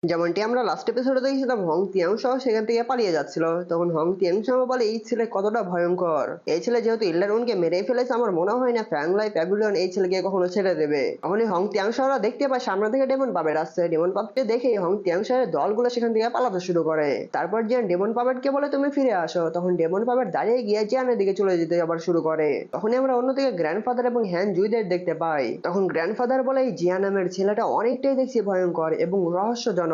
যেমনটি আমরা লাস্ট এপিসোডে দেখেছিলাম হং তিয়াংশাও সেখান থেকে পালিয়ে যাচ্ছিল। তখন হং তিয়াংশাও বলে এই ছেলে কতটা ভয়ঙ্কর, এই ছেলে যেহেতু ইল্লারুনকে মেরে ফেলেছে আমার মনে হয় না ফ্যাংলাই প্যাভিলিয়ন এই ছেলেকে কখনো ছেড়ে দেবে। তখনই হং তিয়াংশাওরা দেখতে পায় সামনে থেকে ডেমন পাপেট আসছে। ডেমন পাপেটকে দেখে হং তিয়াংশাওয়ের দলগুলো সেখান থেকে পালাতে শুরু করে। তারপর জিয়ান ডেমন পাপেটকে বলে তুমি ফিরে আসো। তখন ডেমন পাপেট দাঁড়িয়ে গিয়ে জিয়ানের দিকে চলে যেতে আবার শুরু করে। তখনই আমরা অন্যদিকে গ্র্যান্ডফাদার এবং হ্যান জুইদের দেখতে পাই। তখন গ্র্যান্ডফাদার বলে এই জিয়ান নামের ছেলেটা অনেকটাই দেখছি ভয়ঙ্কর এবং রহস্যজনক।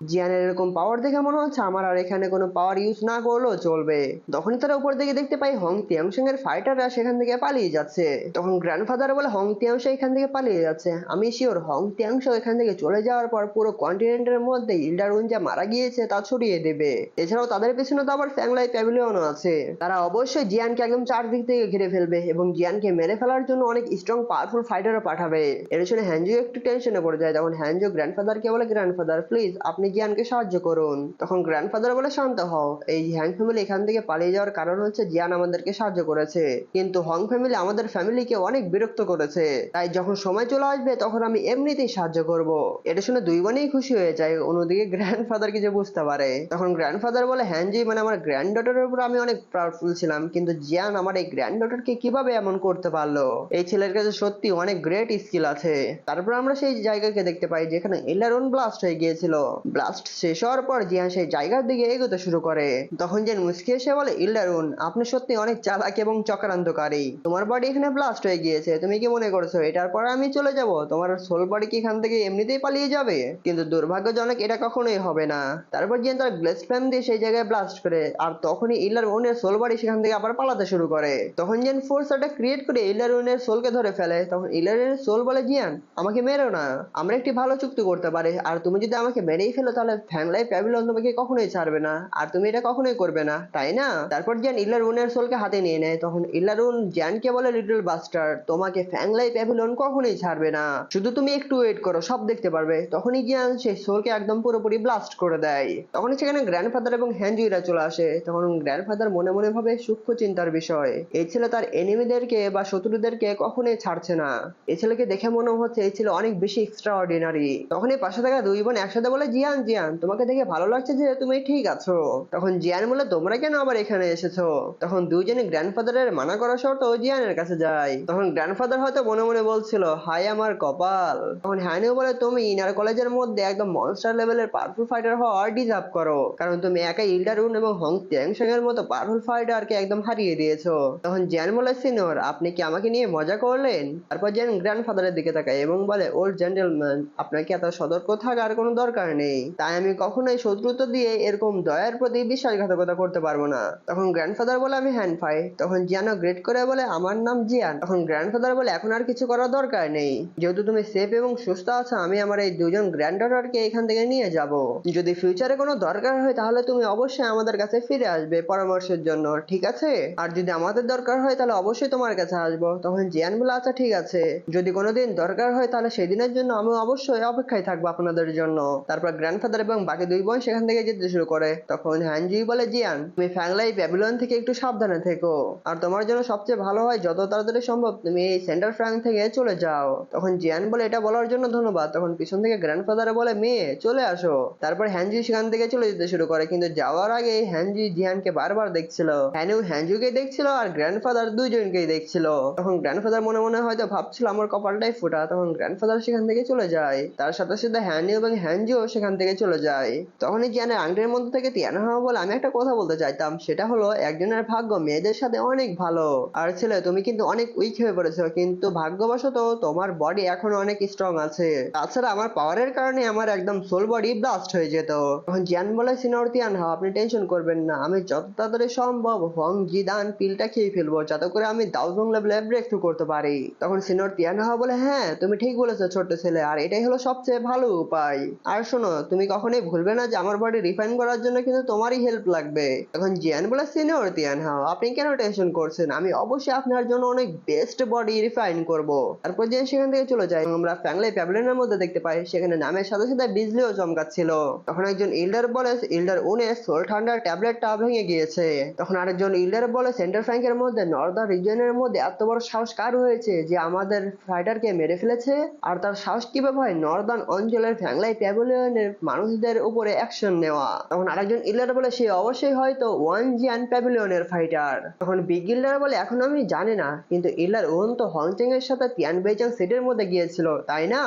জিয়ানের এরকম পাওয়ার দেখে মনে হচ্ছে আমার আর এখানে কোনো পাওয়ার ইউজ না করলেও চলবে। তখনই তারা উপর দিকে দেখতে পাই হং তিয়াংশং এর ফাইটাররা সেখান থেকে পালিয়ে যাচ্ছে। তখন গ্র্যান্ডফাদার বলে হং তিয়াংশো এখান থেকে পালিয়ে যাচ্ছে, আমি শিওর হং তিয়াংশো এখান থেকে চলে যাওয়ার পর পুরো কন্টিনেন্টের মধ্যে ইল্ডারউন যা মারা গিয়েছে তা ছড়িয়ে দেবে। এছাড়াও তাদের পেছনে তো আবার ফ্যাংলাই প্যাভিলিয়নও আছে। তারা অবশ্যই জিয়ানকে একদম চারদিক থেকে ঘিরে ফেলবে এবং জিয়ানকে মেরে ফেলার জন্য অনেক স্ট্রং পাওয়ারফুল ফাইটারও পাঠাবে। এর শুনে হ্যানজু একটু টেনশনে পড়ে যায়। তখন হ্যানজু গ্র্যান্ডফাদারকে বলে গ্র্যান্ডফাদার প্লিজ আপনি জিয়ানকে সাহায্য করুন। তখন গ্র্যান্ডফাদার বলে শান্ত হও, এই হ্যাং ফ্যামিলি এখান থেকে পালিয়ে যাওয়ার কারণ হচ্ছে জিয়ান আমাদেরকে সাহায্য করেছে, কিন্তু হং ফ্যামিলি আমাদের ফ্যামিলিকে অনেক বিরক্ত করেছে, তাই যখন সময় চলে আসবে তখন আমি এমনিতেই সাহায্য করব। এটা শুনে দুই বোনেই খুশি হয়ে যায়। অন্যদিকে গ্র্যান্ডফাদার কিছু বুঝতে পারে। তখন গ্র্যান্ডফাদার বলে হ্যানজি মানে আমার গ্র্যান্ড ডটারের উপর আমি অনেক প্রাউডফুল ছিলাম, কিন্তু জিয়ান আমার এই গ্র্যান্ড ডটারকে কিভাবে এমন করতে পারলো, এই ছেলের কাছে সত্যি অনেক গ্রেট স্কিল আছে। তারপর আমরা সেই জায়গাকে দেখতে পাই যেখানে ইলারন ব্লাস্ট হয়ে গিয়েছিল। ব্লাস্ট শেষ হওয়ার পর জিয়ান সেই জায়গার দিকে এগোতে শুরু করে। তখন জিয়ান মুচকি এসে বলে ইলারন আপনি সত্যি অনেক চালাক এবং চক্রান্তকারী, তোমার বডি এখানে ব্লাস্ট হয়ে গিয়েছে, তুমি কি মনে করছো এটার পর আমি চলে যাব, তোমার সোল বডি কি এখান থেকে এমনিতেই পালিয়ে যাবে? কিন্তু দুর্ভাগ্যজনক এটা কখনোই হবে না। তারপর জিয়ান তার গ্লেস ফ্লেম দিয়ে সেই জায়গায় ব্লাস্ট করে, আর তখনই ইলারনের সোল বডি সেখান থেকে আবার পালাতে শুরু করে। তখন জিয়ান ফোর্স একটা ক্রিয়েট করে ইলারনের সোলকে ধরে ফেলে। তখন ইলারনের সোল বলে জিয়ান আমাকে মেরো না, আমরা একটি ভালো চুক্তি করতে পারি, আর তুমি যদি আমাকে মেরেই ফেলো তাহলে ফ্যাংলাই প্যাভিলিয়ন তোমাকে কখনোই ছাড়বে না, আর তুমি এটা কখনোই করবে না তাই না? তারপর জিয়ান ইলারুনের সোলকে হাতে নিয়ে নেয়। তখন ইলারুন জিয়ানকে বলে লিটল বাস্টার তোমাকে ফ্যাংলাই প্যাভিলিয়ন কখনোই ছাড়বে না, শুধু তুমি একটু ওয়েট করো সব দেখতে পারবে। তখনই জিয়ান সেই সোলকে একদম পুরোপুরি ব্লাস্ট করে দেয়। তখন সেখানে গ্র্যান্ডফাদার এবং হ্যানজুইরা চলে আসে। তখন গ্র্যান্ডফাদার মনে মনে ভাবে সূক্ষ্ম চিন্তার বিষয়, এই ছেলে তার এনিমিদেরকে বা শত্রুদেরকে কখনোই ছাড়ছে না, এই ছেলেকে দেখে মনে হচ্ছে এই ছেলে অনেক বেশি এক্সট্রা অর্ডিনারি। তখনই পাশে থাকা দুই বোন একসাথে বলে জিয়ান জিয়ান তোমাকে দেখে ভালো লাগছে যে তুমি ঠিক আছো। তখন জিয়ান বলে তোমরা কেন আবার এখানে এসেছো? তখন দুইজনে গ্র্যান্ডফাদারের মানা করা সত্ত্বেও জিয়ানের কাছে যায়। তখন গ্র্যান্ডফাদার হয়তো মনে মনে বলছিল হাই আমার কপাল। তখন হ্যানিও বলে তুমি ইনার কলেজের মধ্যে একদম মনস্টার লেভেলের পাওয়ারফুল ফাইটার হওয়ার ডিজার্ভ করো, কারণ তুমি একাই ইল্ডারুন এবং হং ত্যাংশং এর মতো পাওয়ারফুল ফাইটারকে একদম হারিয়ে দিয়েছো। তখন জিয়ান বলে সিনিয়র আপনি কি আমাকে নিয়ে মজা করলেন? তারপর জিয়ান গ্র্যান্ডফাদারের দিকে তাকায় এবং বলে ওল্ড জেন্টলম্যান আপনাকে এত সতর্ক থাকার কোনো দরকার নেই, তাই আমি কখনোই শত্রুতা দিয়ে এরকম দয়ার প্রতি বিশ্বাসঘাতকতা করতে পারবো না। তখন গ্র্যান্ডফাদার বলে আমি হ্যান্ড ফাই। তখন জিয়ানও গ্রেট করে বলে আমার নাম জিয়ান। তখন গ্র্যান্ডফাদার বলে এখন আর কিছু করার দরকার নেই, যেহেতু তুমি সেফ এবং সুস্থ আছো আমি আমার এই দুজন গ্র্যান্ডডটারকে এখান থেকে নিয়ে যাব। যদি ফিউচারে কোনো দরকার হয় তাহলে তুমি অবশ্যই আমাদের কাছে ফিরে আসবে পরামর্শের জন্য, ঠিক আছে? আর যদি আমাদের দরকার হয় তাহলে অবশ্যই তোমার কাছে আসবো। তখন জিয়ান বলে আচ্ছা ঠিক আছে, যদি কোনোদিন দরকার হয় তাহলে সেদিনের জন্য আমি অবশ্যই অপেক্ষায় থাকবো আপনাদের জন্য। তারপর গ্র্যান্ডফাদার এবং বাকি দুই বোন সেখান থেকে যেতে শুরু করে। তখন হ্যানজি বলে জিয়ান তুমি ফ্যাংলাই প্যাভিলিয়ন থেকে একটু সাবধানে থেকো, আর তোমার জন্য সবচেয়ে ভালো হয় যত তাড়াতাড়ি সম্ভব তুমি এই সেন্টার ফ্র্যাঙ্ক থেকে চলে যাও। তখন জিয়ান বলে এটা বলার জন্য ধন্যবাদ। তখন পিছন থেকে গ্র্যান্ডফাদার বলে মেয়ে চলে আসো। তারপর হ্যানজি সেখান থেকে চলে যেতে শুরু করে, কিন্তু যাওয়ার আগে হ্যানজি জিয়ানকে বারবার দেখছিল, হ্যানু হ্যানজুকে দেখছিল আর গ্র্যান্ডফাদার দুইজনকেই দেখছিল। তখন গ্র্যান্ডফাদার মনে মনে হয়তো ভাবছিল আমার কপালটাই ফোটা। তখন গ্র্যান্ডফাদার সেখান থেকে চলে যায়, তার সাথে সাথে হ্যানু এবং হ্যানজিও সেখান থেকে চলে যায়। তখনই জিয়ানের আংটির মধ্যে থেকে তিয়ানহা বলে আমি একটা কথা বলতে চাইতাম, সেটা হলো একজনের ভাগ্য মেয়েদের সাথে অনেক ভালো, আর ছেলে তুমি কিন্তু অনেক উইক হয়ে পড়েছো, কিন্তু ভাগ্যবশত তোমার বডি এখনো অনেক স্ট্রং আছে, তাছাড়া আমার পাওয়ারের কারণে আমার একদম সোল বডি ব্লাস্ট হয়ে যেত। তখন জিয়ান বলে সিনিয়র তিয়ানহা আপনি টেনশন করবেন না, আমি যত তাড়াতাড়ি সম্ভব হং জিদান পিলটা খেয়ে ফেলবো যাতে করে আমি দাউজং লেভেলে ব্রেক থ্রু করতে পারি। তখন সিনিয়র তিয়ানহা বলে হ্যাঁ তুমি ঠিক বলেছো ছোট্ট ছেলে, আর এটাই হলো সবচেয়ে ভালো উপায়। আর শোনো তুমি কখনোই ভুলবে না যে আমার বডি রিফাইন করার জন্য কিন্তু তোমারই হেল্প লাগবে। তখন জিয়ান বলে সিনিয়র তিয়ানহা আপনি কেন টেনশন করছেন, আমি অবশ্যই আপনার জন্য অনেক বেস্ট বডি রিফাইন করব। তারপর জিয়ান সেখান থেকে চলে যায়। আমরা ফ্যাংলাই প্যাভিলিয়নের মধ্যে দেখতে পাই সেখানে নামের সাথে সাথে বিজলিও চমকাচ্ছিল। তখন একজন ইল্ডার বলে ইল্ডার উনের সোল ঠান্ডার ট্যাবলেটটা ভেঙে গিয়েছে। তখন আরেকজন ইল্ডার বলে সেন্টার ফ্র্যাঙ্কের মধ্যে নর্দার্ন রিজিয়নের মধ্যে এত বড় সাহস কার হয়েছে যে আমাদের ফাইটারকে মেরে ফেলেছে, আর তার সাহস কিভাবে হয় নর্দার্ন অঞ্চলের ফ্যাংলাই প্যাভিলিয়ন প্যাভিলিয়নের মানুষদের উপরে অ্যাকশন নেওয়া। তখন আরেকজন ইল্লার বলে সে অবশ্যই হয়তো ওয়ান জিয়ান প্যাভিলিয়নের ফাইটার। তখন বিগ ইল্লার বলে এখন আমি জানি না, কিন্তু ইল্লার ওন তো হংচেং এর সাথে তিয়ান বেইচাং সিটির মধ্যে গিয়েছিল তাই না?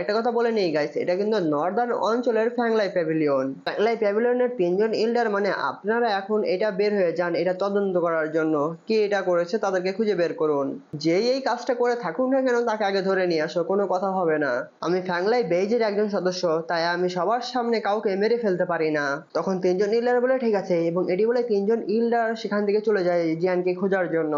একটা কথা বলে নেই গাইস, এটা কিন্তু নর্দার্ন অঞ্চলের ফ্যাংলাই প্যাভিলিয়ন। ফ্যাংলাই প্যাভিলিয়নের 3জন ইল্ডার, মানে আপনারা এখন এটা বের হয়ে যান এটা তদন্ত করার জন্য, কে এটা করেছে তাদেরকে খুঁজে বের করুন। যেই এই কাজটা করে থাকুন না কেন তাকে আগে ধরে নিয়ে আসো, কোনো কথা হবে না। আমি ফ্যাংলাই বেইজের একজন সদস্য, তাই আমি সবার সামনে কাউকে মেরে ফেলতে পারি না। তখন 3জন ইল্ডার বলে ঠিক আছে, এবং এটি বলে 3জন ইল্ডার সেখান থেকে চলে যায় জিয়ানকে খোঁজার জন্য।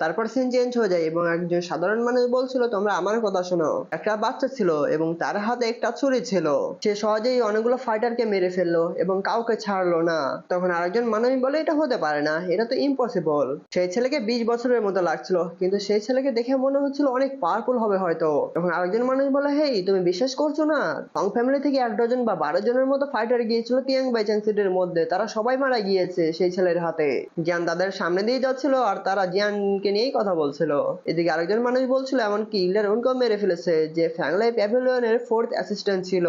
তারপর সিন চেঞ্জ হয়ে যায় এবং একজন সাধারণ মানুষ বলছিল তোমরা আমার কথা শোনো। একটা বাচ্চা ছিল এবং তার হাতে একটা ছুরি ছিল, সে সহজেই অনেকগুলো ফাইটারকে মেরে ফেললো এবং কাউকে ছাড়লো না। তখন আরেকজন মানুষ বলে এটা হতে পারে না, এটা তো ইম্পসিবল। সেই ছেলেকে 20 বছরের মতো লাগছিল, কিন্তু সেই ছেলেকে দেখে মনে হচ্ছিল অনেক পাওয়ারফুল হবে হয়তো। তখন আরেকজন মানুষ বলে হেই তুমি বিশ্বাস করছো না, হং ফ্যামিলি থেকে 1 ডজন বা 12 জনের মতো ফাইটার গিয়েছিল তিয়াং বাইচাং সিটির মধ্যে, তারা সবাই মারা গিয়েছে সেই ছেলের হাতে। জিয়ান তাদের সামনে দিয়ে যাচ্ছিল আর তারা জিয়ানকে নিয়েই কথা বলছিল। এদিকে আরেকজন মানুষ বলছিল এমনকি ইল্ডার ওনকেও মেরে ফেলেছে, যে ফ্যাংলাই প্যাভিলিয়নের 4th অ্যাসিস্ট্যান্ট ছিল।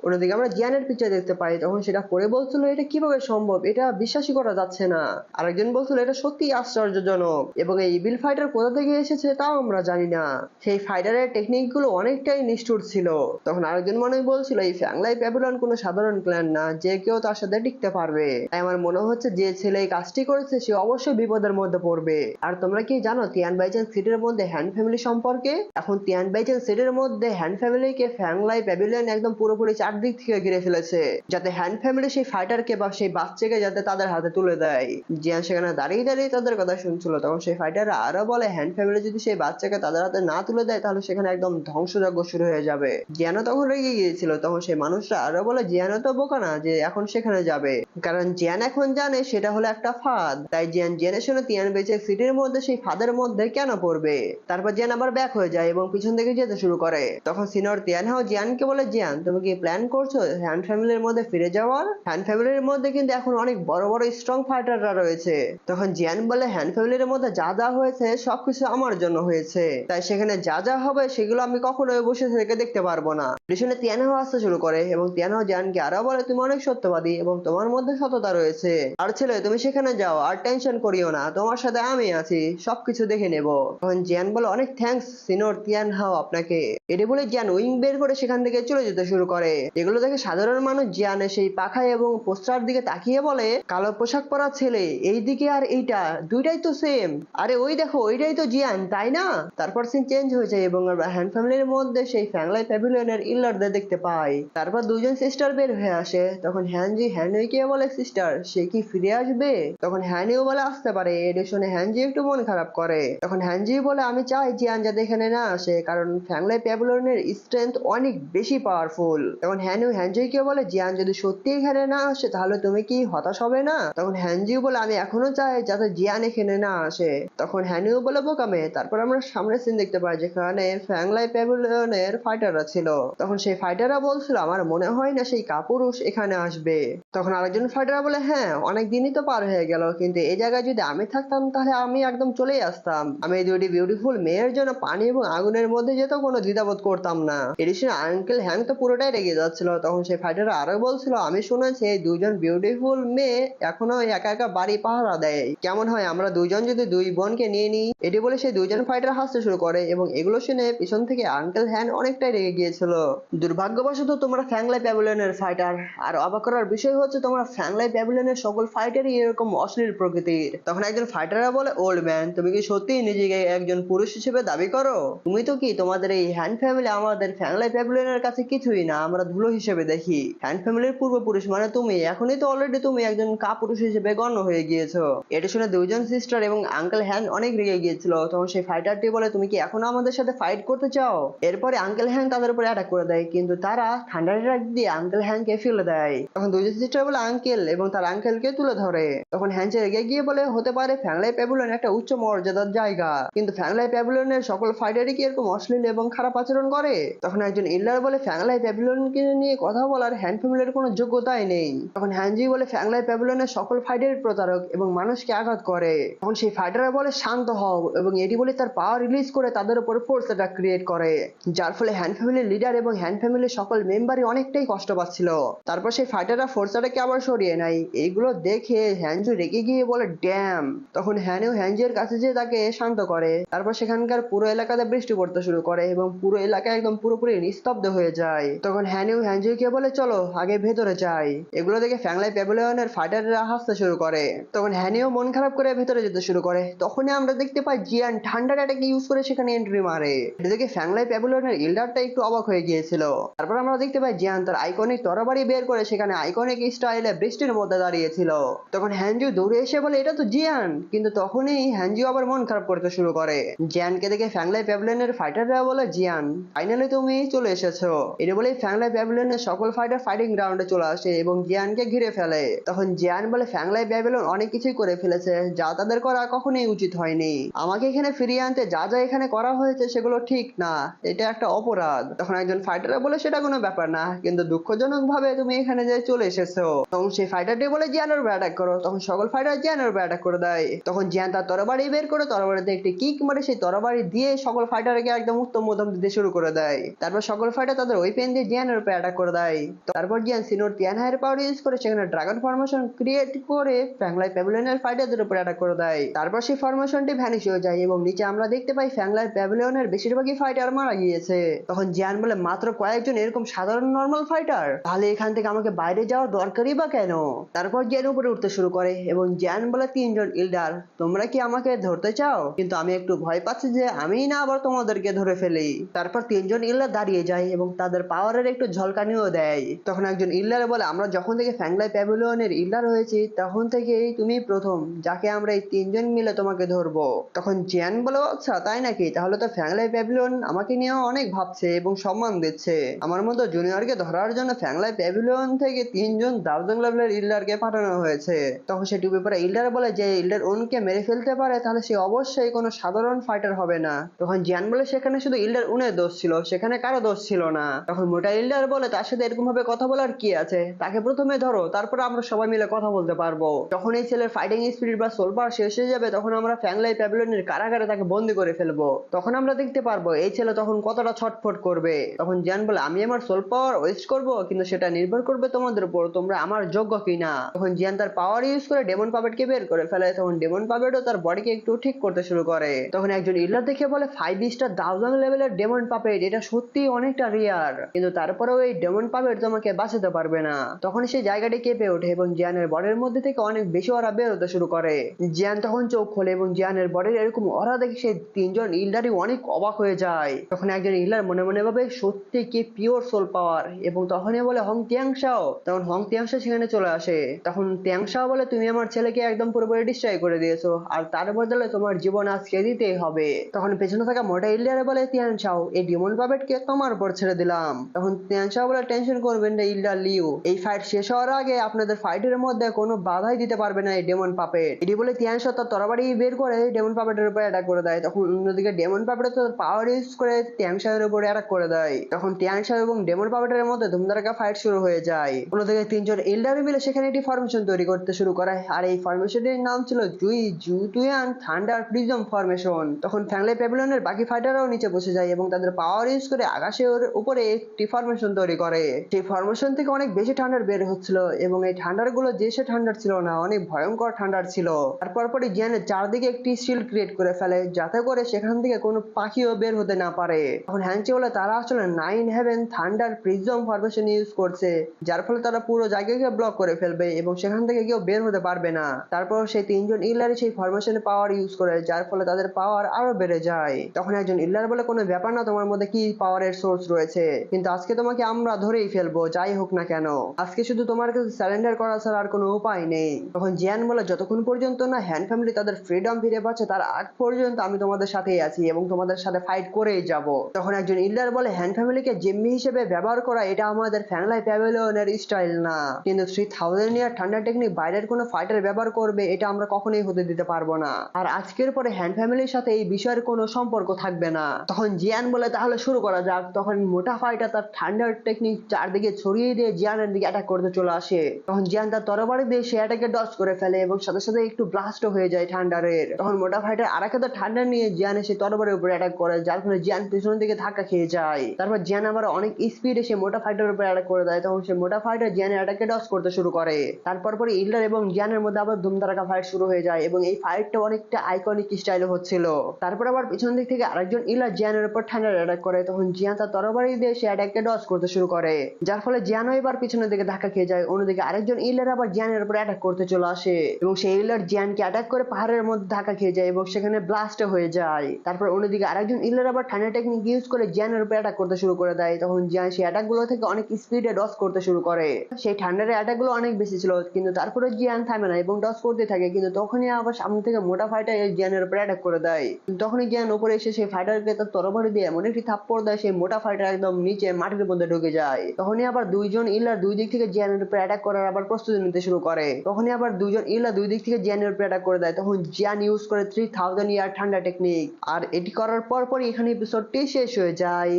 অন্যদিকে আমরা জিয়ানের পিকচার দেখতে পাই, তখন সেটা পরে বলছিল এটা কিভাবে সম্ভব, এটা বিশ্বাসই করা যাচ্ছে না। আরেকজন বলছিল এটা সত্যি আশ্চর্যজনক, এবং এই ইভিল ফাইটার কোথা থেকে এসেছে তাও আমরা জানি না, সেই ফাইটারের টেকনিক গুলো অনেকটাই নিষ্ঠুর ছিল। তখন আরেকজন মানুষ বলছিল এই ফ্যাংলাই প্যাভিলিয়ন কোনো সাধারণ ক্ল্যান না, যে কেউ তার সাথে টিকতে পারবে। তাই আমার মনে হচ্ছে যে ছেলে এই কাজটি করেছে সে অবশ্যই বিপদের মধ্যে পড়বে। আর তোমরা কি জানো তিয়ান বাইচাং সিটির মধ্যে হ্যান ফ্যামিলি সম্পর্কে? এখন তিয়ান বাইচাং সিটির মধ্যে হ্যান ফ্যামিলিকে ফ্যাংলাই প্যাভিলিয়ন একদম পুরোপুরি চারদিক থেকে ঘিরে ফেলেছে, যাতে হ্যান ফ্যামিলি সেই ফাইটারকে বা সেই বাচ্চাকে যাতে তাদের হাতে তুলে দেয়। জিয়ান সেখানে দাঁড়িয়ে দাঁড়িয়ে তাদের কথা শুনছিল। তখন সেই ফাইটাররা আরো বলে হ্যান ফ্যামিলি যদি সেই বাচ্চাকে তাদের হাতে না তুলে দেয় তাহলে সেখানে একদম ধ্বংসযজ্ঞ শুরু হয়ে যাবে। জিয়ানও তখন রেগে গিয়েছিল। তখন সেই মানুষরা আরো বলে জিয়ানও তো বোকা না যে এখন সেখানে যাবে, কারণ জিয়ান এখন জানে সেটা হলো একটা ফাঁদ। তাই জিয়ান জেনে শুনে তিয়ান বাইচাং সিটির মধ্যে সেই ফাঁদের মধ্যে কেন পড়বে। তারপর জিয়ান আবার ব্যাক হয়ে যায় এবং পিছন থেকে যেতে শুরু করে। তখন সিনিয়র তিয়ান হাও জিয়ানকে বলে জিয়ান তুমি কি প্ল্যান করছো হ্যান ফ্যামিলির মধ্যে ফিরে যাওয়ার? হ্যান ফ্যামিলির মধ্যে কিন্তু এখন অনেক বড় বড় স্ট্রং ফাইটাররা রয়েছে। তখন জিয়ান বলে হ্যান ফ্যামিলির মধ্যে যা যা হয়েছে সবকিছু আমার জন্য হয়েছে, তাই সেখানে যা যা হবে সেগুলো আমি কখনোই বসে থেকে দেখতে পারবো না। পিছনে তিয়ান হাও আসতে শুরু করে এবং তিয়ান হাও জিয়ানকে আরো বলে তুমি অনেক সত্যবাদী এবং তোমার মধ্যে সততা রয়েছে। আর ছেলে তুমি সেখানে যাও আর টেনশন করিও না, তোমার সাথে আমি আছি, সবকিছু দেখে নেব। তখন জিয়ান বলে অনেক থ্যাঙ্কস সিনিয়র তিয়ান হাও আপনাকে। এটি বলে জিয়ান উইং বের করে সেখান থেকে চলে যেতে শুরু করে। এগুলো দেখে সাধারণ মানুষ জিয়ানের সেই পাখা এবং পোস্টার দিকে তাকিয়ে বলে কালো পোশাক পরা ছেলে এই দিকে আর এইটা দুইটাই তো সেম, আরে ওই দেখো ওইটাই তো জিয়ান তাই না? তারপর সিন চেঞ্জ হয়ে যায় এবং আমরা হ্যান ফ্যামিলির মধ্যে সেই ফ্যাংলাই প্যাভিলিয়নের ইল্লারদের দেখতে পাই। তারপর দুজন সিস্টার বের হয়ে আসে। তখন হ্যানজি হ্যানুইকে বলে সিস্টার সে কি ফিরে আসবে? তখন হ্যানিও বলে আসতে পারে। এটা শুনে হ্যানজি একটু মন খারাপ করে। তখন হ্যানজি বলে আমি চাই জিয়ান যাতে এখানে না আসে, কারণ ফ্যাংলাই প্যাভিলিয়নের স্ট্রেংথ অনেক বেশি পাওয়ারফুল। তখন হ্যানিও হ্যানজিকে বলে জিয়ান যদি সত্যি এখানে না আসে তাহলে তুমি কি হতাশ হবে না? তখন হ্যানজিও বলে আমি এখনো চাই যাতে জিয়ান এখানে না আসে। তখন হ্যানিও বলে বোকামে। তারপর আমরা সামনের সিন দেখতে পাই যেখানে ফ্যাংলাই প্যাভিলিয়নের ফাইটাররা ছিল। তখন সেই ফাইটাররা বলছিল আমার মনে হয় না সেই কাপুরুষ এখানে আসবে। তখন আরেকজন ফাইটার বলে হ্যাঁ অনেক দিনই তো পার হয়ে গেল, কিন্তু এই জায়গায় যদি আমি থাকতাম তাহলে আমি একদম চলেই আসতাম। আমি এই দুটি বিউটিফুল মেয়ের জন্য পানি এবং আগুনের মধ্যে যেতেও কোনো দ্বিধাবোধ করতাম না। এডিশন আঙ্কেল হ্যাং তো পুরোটাই রেগে যাচ্ছিল। তখন সেই ফাইটাররা আরো বলছিল আমি শুনেছি এই দুজন বিউটিফুল মেয়ে এখনো একা একা বাড়ি পাহারা দেয়, কেমন হয় আমরা দুজন যদি দুই বোনকে নিয়ে নিই? এটি বলে সেই দুজন ফাইটার হাসতে শুরু করে এবং এগুলো শুনে পিছন থেকে আঙ্কেল হ্যান অনেকটাই রেগে গিয়েছিল। দুর্ভাগ্যবশত তোমরা ফ্যাংলাই প্যাভিলিয়নের ফাইটার, আর অবাক করার বিষয় হচ্ছে তোমরা ফ্যাংলাই প্যাভিলিয়নের সকল ফাইটারই এরকম অশ্লীল প্রকৃতির। তখন একজন ফাইটাররা বলে ওল্ড ম্যান তুমি কি সত্যি নিজেকে একজন পুরুষ হিসেবে দাবি করো? তুমি তো কি তোমাদের এই হ্যান ফ্যামিলি আমাদের ফ্যাংলাই প্যাভিলিয়নের কাছে কিছুই না, আমরা ধুলো হিসেবে দেখি। হ্যান ফ্যামিলির পূর্বপুরুষ মানে তুমি, এখনই তো অলরেডি তুমি একজন কাপুরুষ হিসেবে গণ্য হয়ে গিয়েছো। এটা শুনে দুইজন সিস্টার এবং আঙ্কেল হ্যান অনেক রেগে গিয়েছিল। তখন সেই ফাইটারটি বলে তুমি কি এখনো আমাদের সাথে ফাইট করতে চাও? এরপরে আঙ্কেল হ্যান তাদের উপরে অ্যাটাক করে দেয়, কিন্তু তারা থান্ডার অ্যাটাক দিয়ে আঙ্কেল হ্যানকে ফেলে দেয়। তখন দুইজন সিস্টার বলে আঙ্কেল এবং তার আঙ্কেলকে তুলে ধরে। তখন হ্যানচে রেগে গিয়ে বলে হতে পারে ফ্যাংলাই প্যাভিলিয়ন একটা উচ্চ মর্যাদার জায়গা। কিন্তু ফ্যাংলাই প্যাভিলিয়নের সকল ফাইটারই কি এরকম অশ্লীল এবং খারাপ আচরণ করে? তখন একজন ইল্লার বলে ফ্যাংলাই প্যাভিলিয়নকে নিয়ে কথা বলার হ্যান্ড ফ্যামিলির কোনো যোগ্যতাই নেই। তখন হ্যানজি বলে ফ্যাংলাই প্যাভিলিয়নের সকল ফাইটারই প্রতারক এবং মানুষকে আঘাত করে। তখন সেই ফাইটাররা বলে শান্ত হও এবং এটি বলে তার পাওয়ার রিলিজ করে তাদের উপর ফোর্স অ্যাটাক ক্রিয়েট করে, যার ফলে হ্যান্ড ফ্যামিলির লিডার এবং হ্যান্ড ফ্যামিলির সকল মেম্বারই অনেকটাই কষ্ট পাচ্ছিল। তারপর সেই ফাইটাররা ফোর্স অ্যাটাককে আবার সরিয়ে নেয়। এইগুলো দেখে হ্যানজু রেগে গিয়ে বলে ড্যাম। তখন হ্যানেও হ্যানজুর কাছে যেয়ে তাকে শান্ত করে। তারপর সেখানকার পুরো এলাকাতে বৃষ্টি পড়তে শুরু করে এবং পুরো এলাকা একদম পুরোপুরি নিস্তব্ধ হয়ে যায়। তখন হ্যানেও হ্যানজুকে বলে চলো আগে ভেতরে যাই। এগুলো দেখে ফ্যাংলাই প্যাভিলিয়নের ফাইটাররা হাসতে শুরু করে। তখন হ্যানেও মন খারাপ করে ভেতরে যেতে শুরু করে। তখনই আমরা দেখতে পাই জিয়ান ঠান্ডার অ্যাটাক ইউজ করে সেখানে এন্ট্রি মারে। এটা দেখে ফ্যাংলাই প্যাভিলিয়নের ইল্ডারটা একটু অবাক হয়ে গিয়েছিল। তারপর আমরা দেখতে পাই জিয়ান তার আইকনিক তরবারি বের করে সেখানে আইকনিক স্টাইলে বৃষ্টির মধ্যে দাঁড়িয়েছিল। তখন হ্যানজু দৌড়ে এসে বলে এটা তো জিয়ান, কিন্তু তখনই হ্যানজু আবার মন খারাপ করতে শুরু করে। জিয়ানকে দেখে ফ্যাংলাই প্যাভিলিয়নের ফাইটাররা বলে জিয়ান ফাইনালি তুমি চলে এসেছো। এটা বলেই ফ্যাংলাই প্যাভিলিয়নের সকল ফাইটার ফাইটিং গ্রাউন্ডে চলে আসে এবং জিয়ানকে ঘিরে ফেলে। তখন জিয়ান বলে ফ্যাংলাই প্যাভিলিয়ন অনেক কিছুই করে ফেলেছে যা তাদের করা কখনোই উচিত হয়নি। আমাকে এখানে ফিরিয়ে আনতে যা যা এখানে করা হয়েছে সেগুলো ঠিক না, এটা একটা অপরাধ। তখন একজন ফাইটার বলে সেটা কোনো ব্যাপার না, কিন্তু দুঃখজনক ভাবে তুমি এখানে যে চলে এসেছো। তখন সেই ফাইটারটি বলে জিয়ানের উপর অ্যাটাক করো। তখন সকল ফাইটার জিয়ানের উপর অ্যাটাক করে দেয়। তখন জিয়ান তার তরবারি বের করে তরবারিতে একটি কিক মারে সেই তরবারি দিয়ে সকল ফাইটারকে একদম উত্তম মধ্যম দিতে শুরু করে দেয়। তারপর সকল ফাইটার তাদের ওই পেন দিয়ে জিয়ানের উপর অ্যাটাক করে দেয়। তারপর জিয়ান সিনোর তিয়ানহাইয়ের পাওয়ার ইউজ করে সেখানে ড্রাগন ফরমেশন ক্রিয়েট করে ফ্যাংলাই প্যাভিলিয়নের ফাইটারদের উপর অ্যাটাক করে দেয়। তারপর সেই ফরমেশনটি ভ্যানিশ হয়ে যায় এবং নিচে আমরা দেখতে পাই ফ্যাংলাই প্যাভিলিয়নের বেশিরভাগই ফাইটার মারা গিয়েছে। তখন জিয়ান বলে মাত্র কয়েকজন এরকম সাধারণ নর্মাল ফাইটার, তাহলে এখান থেকে আমাকে বাইরে যাওয়ার দরকারই বা কেন? তারপর জিয়ান উপরে উঠতে শুরু করে এবং জিয়ান বলে তিনজন ইল্ডার তোমরা কি আমাকে ধরতে চাও? কিন্তু আমি একটু ভয় পাচ্ছি যে আমি না আবার তোমাদেরকে ধরে ফেলি। তারপর তিনজন ইল্ডার দাঁড়িয়ে যায় এবং তাদের পাওয়ারের একটু ঝলকানিও দেয়। তখন একজন ইল্ডার বলে আমরা যখন থেকে ফ্যাংলাই প্যাভিলিয়নের ইল্ডার হয়েছি তখন থেকেই তুমি প্রথম যাকে আমরা এই তিনজন মিলে তোমাকে ধরবো। তখন জিয়ান বলে আচ্ছা তাই নাকি, তাহলে তো ফ্যাংলাই প্যাভিলিয়ন আমাকে নিয়ে অনেক ভাবছে এবং সম্মান দিচ্ছে। আমার মতো জুনিয়রকে ধরার জন্য ফ্যাংলাই প্যাভিলিয়ন থেকে তিনজন দার্জং লেভেলের ইল্ডারকে পাঠানো হয়েছে। তখন সে টুপি পরা ইল্ডার বলে যে ইল্ডার উনকে মেরে ফেলতে পারে তাহলে সে অবশ্যই কোনো সাধারণ ফাইটার হবে না। তখন জিয়ান বলে সেখানে শুধু ইল্ডার উনের দোষ ছিল, সেখানে কারো দোষ ছিল না। তখন মোটা ইল্ডার বলে তার সাথে এরকম ভাবে কথা বলার কি আছে, তাকে প্রথমে ধরো তারপর আমরা সবাই মিলে কথা বলতে পারবো। যখন এই ছেলের ফাইটিং স্পিরিট বা সোল পাওয়ার শেষ হয়ে যাবে তখন আমরা ফ্যাংলাই প্যাভিলিয়নের কারাগারে তাকে বন্দি করে ফেলবো। তখন আমরা দেখতে পারবো এই ছেলে তখন কতটা ছটফট করবে। তখন জিয়ান বলে আমি আমার সোল পাওয়ার ওয়েস্ট করবো, কিন্তু সেটা নির্ভর করবে তোমাদের উপর, তোমরা আমার যোগ্য কিনা। তখন জিয়ান তার পাওয়ার ইউজ করে ডেমন পাপেটকে বের করে ফেলে। তখন ডেমন পাপেটও তার বডিকে একটু ঠিক করতে শুরু করে। তখন একজন ইল্ডার দেখে বলে 5 স্টার দাউজাং লেভেলের ডেমন পাপেট, এটা সত্যি অনেকটা রিয়ার, কিন্তু তারপরেও এই ডেমন পাপেট তোমাকে বাঁচাতে পারবে না। তখন সেই জায়গাটি কেঁপে ওঠে এবং জিয়ানের বডির মধ্যে থেকে অনেক বেশি অরা বের হতে শুরু করে। জিয়ান তখন চোখ খোলে এবং জিয়ানের বডির এরকম অরা দেখে সেই তিনজন ইল্ডারই অনেক অবাক হয়ে যায়। তখন একজন ইল্ডার মনে মনে ভাবে সত্যি কি পিওর সোল পাওয়ার, এবং তখনই বলে হং তিয়াংশাও। তখন হং তিয়াংশা সেখানে চলে আসে। তখন তিয়াংশাও বলে তুমি আমার ছেলেকে একদম পুরোপুরি ডিস্ট্রয় করে দিয়েছো, আর তার বদলে তোমার জীবন আজকে দিতেই হবে। তখন পেছনে থাকা মোটা ইল্ডারে বলে তিয়াংশাও এই ডিমন পাপেটকে তোমার উপর ছেড়ে দিলাম। তখন তিয়াংশাও বলে টেনশন করবেন না ইল্ডার লিউ, এই ফাইট শেষ হওয়ার আগে আপনাদের ফাইটের মধ্যে কোনো বাধাই দিতে পারবে না এই ডেমন পাপেট। এটি বলে তিয়াংশা তার তরবারি বের করে ডেমন পাপেটের উপর অ্যাটাক করে দেয়। তখন অন্যদিকে ডেমন পাপেট তার পাওয়ার ইউজ করে তিয়াংশার উপরে অ্যাটাক করে দেয়। তখন তিয়াংশা এবং ডেমন পাপেটের মধ্যে ধুমধারাক্কা ফাইট শুরু হয়ে যায়। অন্যদিকে তিনজন ইল্ডার মিলে সেখানে একটি ফরমেশন তৈরি করতে শুরু করে, আর এই ফরমেশনটির নাম ছিল জুই জুতুয়ান থান্ডার প্রিজম ফরমেশন। তখন ফ্যাংলাই প্যাভিলিয়নের বাকি ফাইটাররাও নিচে বসে যায় এবং তাদের পাওয়ার ইউজ করে আকাশের উপরে একটি ফরমেশন তৈরি করে। সেই ফরমেশন থেকে অনেক বেশি ঠান্ডার বের হচ্ছিল এবং এই ঠান্ডার গুলো যে সে ঠান্ডার ছিল না, অনেক ভয়ঙ্কর ঠান্ডার ছিল। তারপর পরে জিয়ানের চারদিকে একটি শিল্ড ক্রিয়েট করে ফেলে যাতে করে সেখান থেকে কোনো পাখিও বের হতে না পারে। তখন হ্যানচি বলে তারা আসলে 9 heaven thunder prism formation use করছে, যার ফলে তারা পুরো জায়গাকে ব্লক করে ফেলবে এবং সেখান থেকে কেউ বের হতে পারবে না। তারপর সেই তিনজন ইল্লারই সেই ফরমেশনে পাওয়ার ইউজ করে, যার ফলে তাদের পাওয়ার আরো বেড়ে যায়। তখন একজন ইল্লার বলে কোনো ব্যাপার না, তোমার মধ্যে কি পাওয়ারের সোর্স রয়েছে, কিন্তু আজকে তোমাকে আমরা ধরেই ফেলবো যাই হোক না কেন। আজকে শুধু তোমার কাছে সারেন্ডার করা ছাড়া আর কোনো উপায় নেই। তখন জিয়ান বলে যতক্ষণ পর্যন্ত না হ্যান ফ্যামিলি তাদের ফ্রিডম ফিরে পাচ্ছে তার আগ পর্যন্ত আমি তোমাদের সাথেই আছি এবং তোমাদের সাথে ফাইট করেই যাব। তখন একজন ইল্লার বলে হ্যান ফ্যামিলিকে জিম্মি হিসেবে ব্যবহার করা এটা আমাদের ফ্যাংলাই প্যাভিলিয়নের স্টাইল না, কিন্তু 3000 ইয়ার ঠান্ডা টেকনিক বাইরের কোনো ফাইটার ব্যবহার করবে এটা আমরা কখনোই হতে দিতে পারবো না। আর আর আজকের পরে হ্যান্ড ফ্যামিলির সাথে এই বিষয়ের কোনো সম্পর্ক থাকবে না। তখন জিয়ান বলে তাহলে শুরু করা যাক। তখন মোটা ফাইটার তার ঠান্ডার টেকনিক চারদিকে ছড়িয়ে দিয়ে জিয়ানের দিকে অ্যাটাক করতে চলে আসে। তখন জিয়ান তার তরবারি দিয়ে সে অ্যাটাকে ডজ করে ফেলে এবং সাথে সাথে একটু ব্লাস্ট হয়ে যায় ঠান্ডারের। তখন মোটা ফাইটার আর একটা ঠান্ডার নিয়ে জিয়ান এসে তরবারির উপরে অ্যাটাক করে, যার ফলে জিয়ান পিছনের দিকে ধাক্কা খেয়ে যায়। তারপর জিয়ান আবার অনেক স্পিডে সে মোটা ফাইটারের উপরে অ্যাটাক করে দেয়। তখন সে মোটা ফাইটার জিয়ানের অ্যাটাকে ডজ করতে শুরু করে। তারপর পরে ইল্ডার এবং জিয়ানের মধ্যে আবার ধুমধারাক্কা ফাইট শুরু হয়ে যায় এবং এই ফাইটটা অনেকটা আইকনিক স্টাইলে হচ্ছিল। তারপর আবার পিছন দিক থেকে আরেকজন ইল্ডার জিয়ানের উপর ঠান্ডার অ্যাটাক করে। তখন জিয়ান তার তরবারি দিয়ে সে অ্যাটাককে ডজ করতে শুরু করে, যার ফলে জিয়ানও এবার পিছনের দিকে ধাক্কা খেয়ে যায়। অন্যদিকে আরেকজন ইল্ডার আবার জিয়ানের উপর অ্যাটাক করতে চলে আসে এবং সেই ইল্ডার জিয়ানকে অ্যাটাক করে পাহাড়ের মধ্যে ধাক্কা খেয়ে যায় এবং সেখানে ব্লাস্ট হয়ে যায়। তারপর অন্যদিকে আরেকজন ইল্ডার আবার ঠান্ডা টেকনিক ইউজ করে জিয়ানের উপর অ্যাটাক করতে শুরু করে দেয়। তখন জিয়ান সেই অ্যাটাক গুলো থেকে অনেক স্পিডে ডজ করতে শুরু করে। সেই ঠান্ডার অ্যাটাক গুলো অনেক বেশি ছিল, কিন্তু তারপরে জিয়ান থামে না এবং ডজ করতে থাকে। কিন্তু তখনই আবার সামনে থেকে মোটা ফাইটার জিয়ানের উপর অ্যাটাক করে দেয়। তখনই জিয়ান উপরে এসে সেই ফাইটারকে তার তরবারি দিয়ে এমন একটি থাপ্পড় দেয় সেই মোটা ফাইটার একদম নিচে মাটির মধ্যে ঢুকে যায়। তখনই আবার দুইজন ইল্লার দুই দিক থেকে জিয়ানের উপর অ্যাটাক করার আবার প্রস্তুতি নিতে শুরু করে। তখনই আবার দুইজন ইল্লার দুই দিক থেকে জিয়ানের উপর অ্যাটাক করে দেয়। তখন জিয়ান ইউজ করে 3000 ইয়ার ঠান্ডা টেকনিক, আর এটি করার পর পরই এখানে এপিসোডটি শেষ হয়ে যায়।